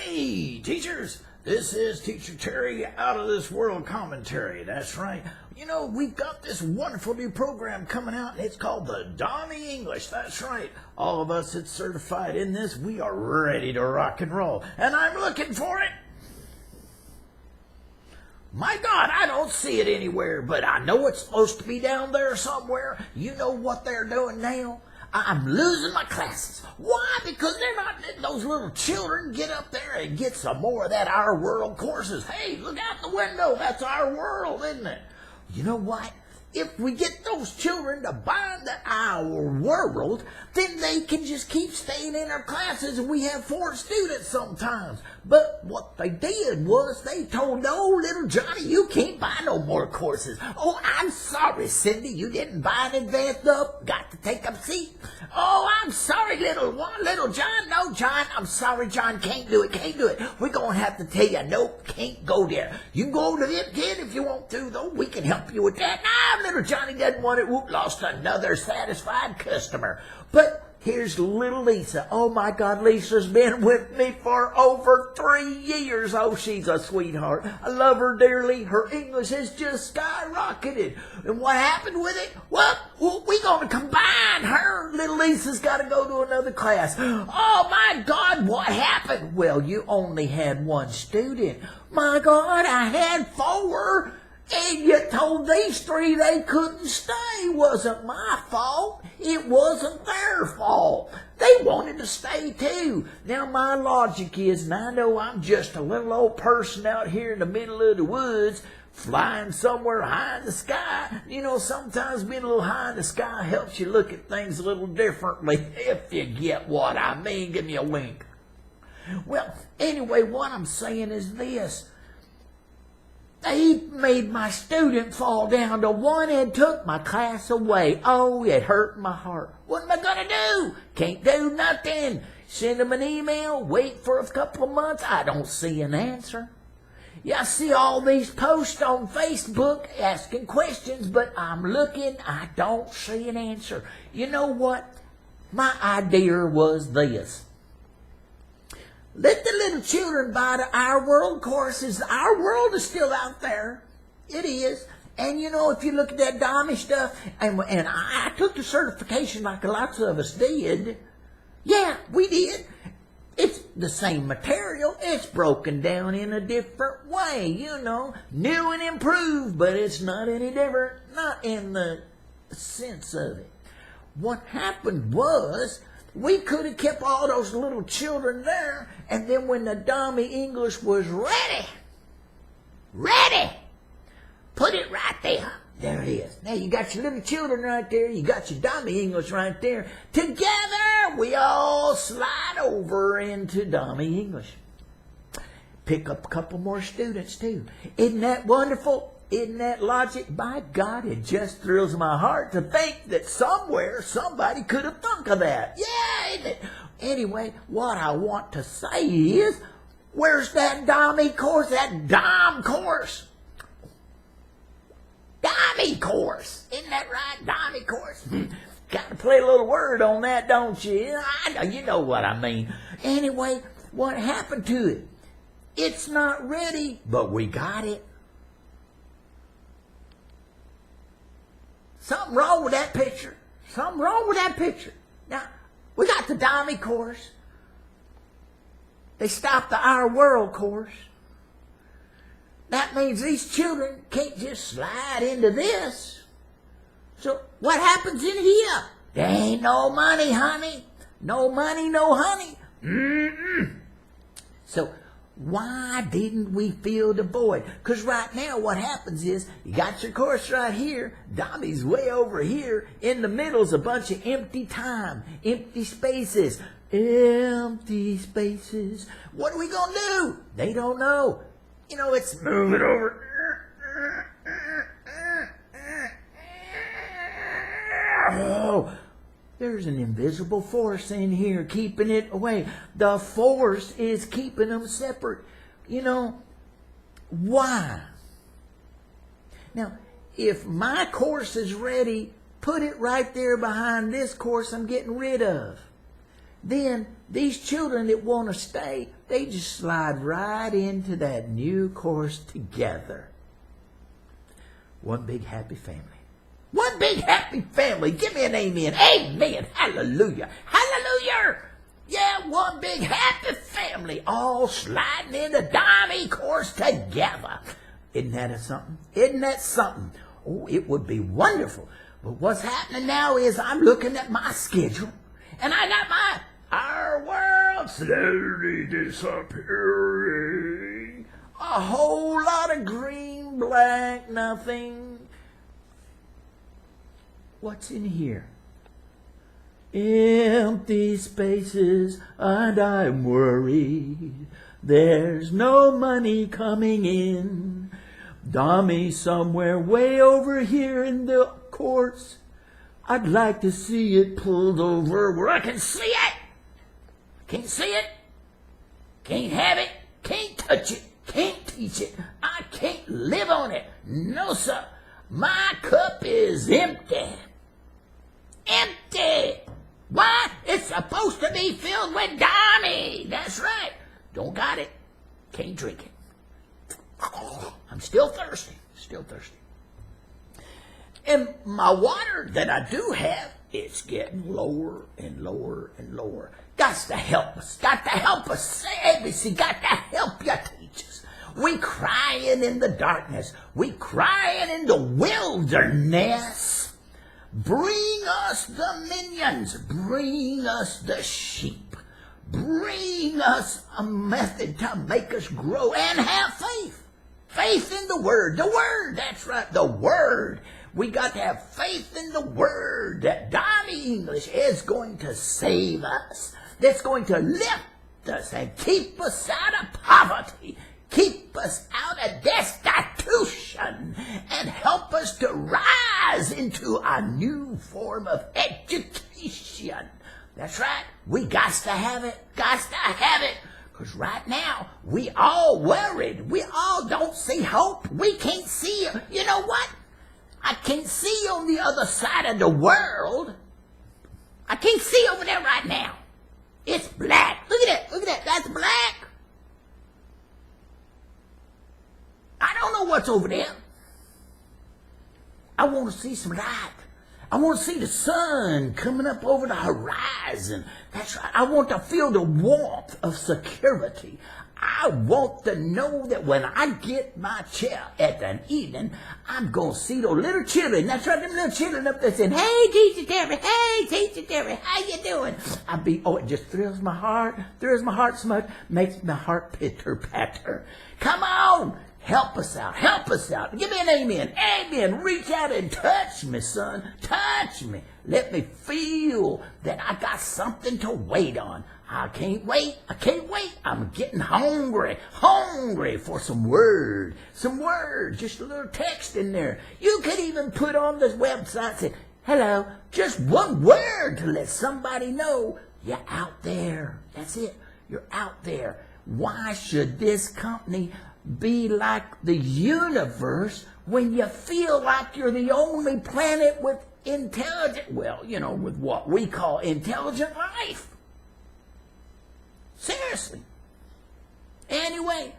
Hey, teachers, this is Teacher Terry out of this world commentary. That's right. You know, we've got this wonderful new program coming out, and it's called the Dami English. That's right. All of us that's certified in this, we are ready to rock and roll, and I'm looking for it. My God, I don't see it anywhere, but I know it's supposed to be down there somewhere. You know what they're doing now? I'm losing my classes. Why? Because they're not letting those little children get up there and get some more of that Our World courses. Hey, look out the window. That's our world, isn't it? You know what? If we get those children to buy the Our World, then they can just keep staying in our classes, and we have 4 students sometimes. But what they did was they told old little Johnny, you can't buy no more courses. Oh, I'm sorry, Cindy, you didn't buy in advance up. Got to take a seat. Oh, I'm sorry, little John. No, John, I'm sorry, John, can't do it. We're going to have to tell you, nope, can't go there. You can go to VipKid if you want to, though. We can help you with that. Nah, little Johnny doesn't want it. Whoop, lost another satisfied customer. But here's little Lisa. Oh, my God, Lisa's been with me for over 3 years. Oh, she's a sweetheart. I love her dearly. Her English has just skyrocketed. And what happened with it? Well, we're going to combine her. Little Lisa's got to go to another class. Oh, my God, what happened? Well, you only had 1 student. My God, I had 4. And you told these 3 they couldn't stay. It wasn't my fault. It wasn't their fault. They wanted to stay too. Now my logic is, and I know I'm just a little old person out here in the middle of the woods, flying somewhere high in the sky. You know, sometimes being a little high in the sky helps you look at things a little differently, if you get what I mean. Give me a wink. Well, anyway, what I'm saying is this. They made my student fall down to 1 and took my class away. Oh, it hurt my heart. What am I going to do? Can't do nothing. Send them an email, wait for a couple of months. I don't see an answer. Yeah, I see all these posts on Facebook asking questions, but I'm looking, I don't see an answer. You know what? My idea was this. Let the little children buy the Our World courses. Our World is still out there. It is. And, you know, if you look at that Dami stuff, and I took the certification like lots of us did. Yeah, we did. It's the same material. It's broken down in a different way, you know. New and improved, but it's not any different. Not in the sense of it. What happened was, we could have kept all those little children there, and then when the Dami English was ready, put it right there. There it is. Now you got your little children right there, you got your Dami English right there. Together, we all slide over into Dami English. Pick up a couple more students too. Isn't that wonderful? Isn't that logic? By God, it just thrills my heart to think that somewhere somebody could have thunk of that. Yeah, isn't it? Anyway, what I want to say is, where's that Dami course? That Dom course. Dami course. Isn't that right? Dami course. Got to play a little word on that, don't you? You know what I mean. Anyway, what happened to it? It's not ready, but we got it. Something wrong with that picture. Something wrong with that picture. Now, we got the Dami course. They stopped the Our World course. That means these children can't just slide into this. So what happens in here? There ain't no money, honey. No money, no honey. So why didn't we fill the void? Because right now what happens is, you got your course right here, Dami's way over here, in the middle's a bunch of empty time, empty spaces. Empty spaces. What are we going to do? They don't know. You know, it's move it over. Oh, there's an invisible force in here keeping it away. The force is keeping them separate. You know, why? Now, if my course is ready, put it right there behind this course I'm getting rid of. Then These children that want to stay, they just slide right into that new course together. One big happy family. One big happy family. Give me an amen. Amen. Hallelujah. Hallelujah. Yeah, one big happy family all sliding into Dami course together. Isn't that something? Isn't that something? Oh, it would be wonderful. But what's happening now is I'm looking at my schedule, and I got our world slowly disappearing. A whole lot of green, black, nothing. What's in here? Empty spaces, and I'm worried. There's no money coming in. Dami somewhere way over here in the courts. I'd like to see it pulled over where I can see it. Can't see it. Can't have it. Can't touch it. Can't teach it. I can't live on it. No, sir. My cup is empty. Empty. Why? It's supposed to be filled with Dami. That's right. Don't got it. Can't drink it. I'm still thirsty. Still thirsty. And my water that I do have, it's getting lower and lower and lower. Got to help us. Got to help us. SayABC got to help you teachers. We crying in the darkness. We crying in the wilderness. Bring us the minions. Bring us the sheep. Bring us a method to make us grow and have faith. Faith in the Word. The Word, that's right, the Word. We got to have faith in the Word that Dami English is going to save us. That's going to lift us and keep us out of poverty. Keep us out of destitution and help us to rise into a new form of education. That's right. We got to have it. Got to have it. Because right now, we all worried. We all don't see hope. We can't see. You know what? I can't see on the other side of the world. I can't see over there right now. It's black. Look at that. Look at that. That's black. I don't know what's over there. I want to see some light. I want to see the sun coming up over the horizon. That's right. I want to feel the warmth of security. I want to know that when I get my chair at an evening, I'm going to see those little children. That's right, them little children up there saying, "Hey, Teacher Terry, hey, Teacher Terry, how you doing?" It just thrills my heart so much, makes my heart pitter-patter. Come on. Help us out. Help us out. Give me an amen. Amen. Reach out and touch me, son. Touch me. Let me feel that I got something to wait on. I can't wait. I can't wait. I'm getting hungry. Hungry for some word. Some word. Just a little text in there. You could even put on this website, say, "Hello." Just one word to let somebody know you're out there. That's it. You're out there. Why should this company be like the universe when you feel like you're the only planet with with what we call intelligent life? Seriously. Anyway,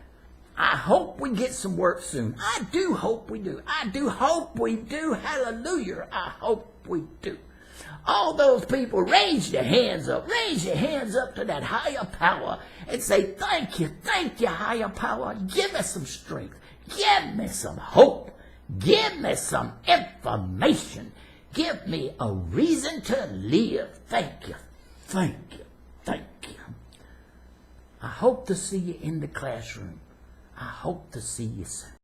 I hope we get some work soon. I do hope we do. I do hope we do. Hallelujah. I hope we do. All those people, raise your hands up. Raise your hands up to that higher power and say, thank you, higher power. Give me some strength. Give me some hope. Give me some information. Give me a reason to live. Thank you, thank you, thank you. I hope to see you in the classroom. I hope to see you soon.